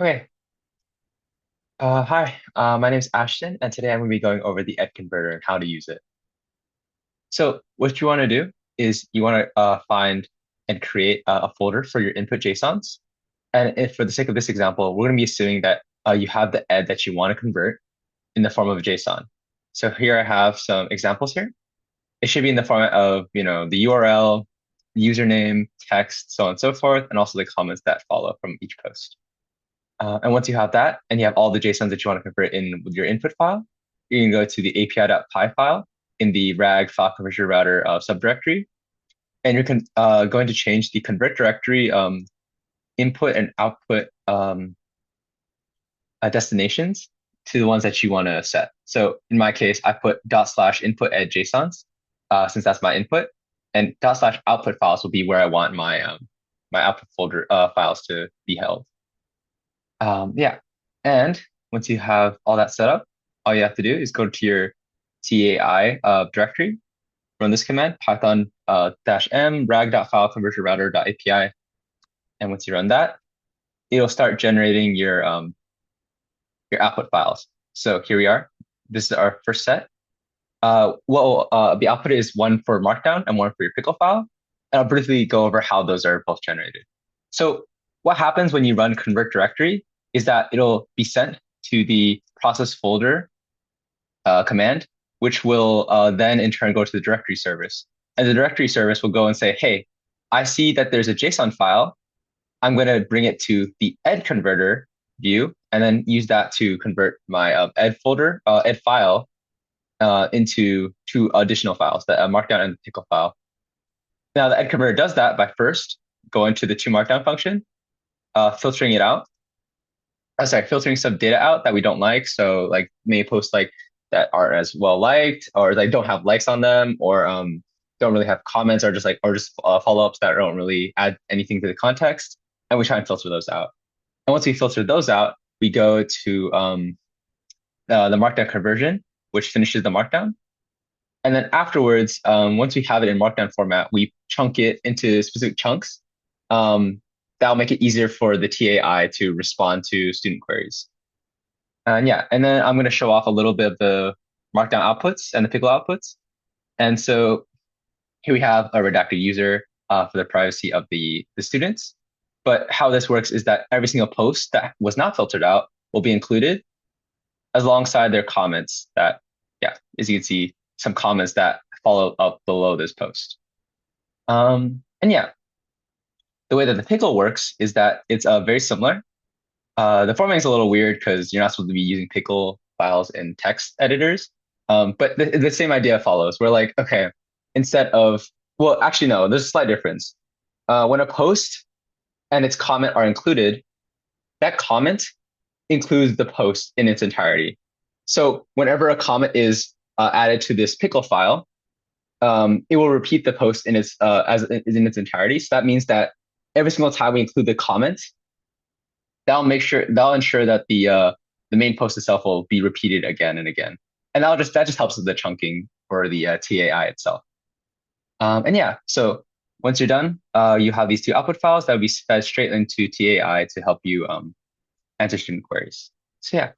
Okay. Hi. My name is Ashton, and today I'm going to be going over the ED converter and how to use it. So, what you want to do is you want to find and create a folder for your input JSONs. And if, for the sake of this example, we're going to be assuming that you have the ED that you want to convert in the form of a JSON. So here I have some examples here. It should be in the format of, the URL, username, text, so on and so forth, and also the comments that follow from each post. And once you have that, and you have all the JSONs that you want to convert in with your input file, you can go to the api.py file in the rag file conversion router subdirectory, and you're going to change the convert directory input and output destinations to the ones that you want to set. So in my case, I put /input ed JSONs since that's my input, and /output files will be where I want my output folder files to be held. Yeah. And once you have all that set up, all you have to do is go to your TAI directory, run this command, python -m rag.fileconversionrouter.api. And once you run that, it'll start generating your output files. So here we are. This is our first set. The output is one for Markdown and one for your pickle file. And I'll briefly go over how those are both generated. So what happens when you run convert directory is that it'll be sent to the process folder command, which will then in turn go to the directory service. And the directory service will go and say, hey, I see that there's a JSON file. I'm going to bring it to the ed converter view and then use that to convert my ed folder, ed file into two additional files, the markdown and the pickle file. Now the ed converter does that by first going to the toMarkdown function, filtering it out. Filtering some data out that we don't like. So like maybe posts like that aren't as well liked, or like don't have likes on them, or don't really have comments, or just follow-ups that don't really add anything to the context. And we try and filter those out. And once we filter those out, we go to the Markdown conversion, which finishes the Markdown. And then afterwards, once we have it in Markdown format, we chunk it into specific chunks. That'll make it easier for the TAI to respond to student queries. And yeah, and then I'm going to show off a little bit of the Markdown outputs and the pickle outputs. And so here we have a redacted user for the privacy of the students. But how this works is that every single post that was not filtered out will be included alongside their comments that, yeah, as you can see, some comments that follow up below this post. And yeah, the way that the pickle works is that it's very similar. The formatting is a little weird because you're not supposed to be using pickle files in text editors. But the same idea follows. We're like, okay, instead of, well, actually, no, there's a slight difference. When a post and its comment are included, that comment includes the post in its entirety. So whenever a comment is added to this pickle file, it will repeat the post in its in its entirety. So that means that every single time we include the comment, that'll ensure that the main post itself will be repeated again and again, and that just helps with the chunking for the TAI itself. And yeah, so once you're done, you have these two output files that will be fed straight into TAI to help you answer student queries. So yeah,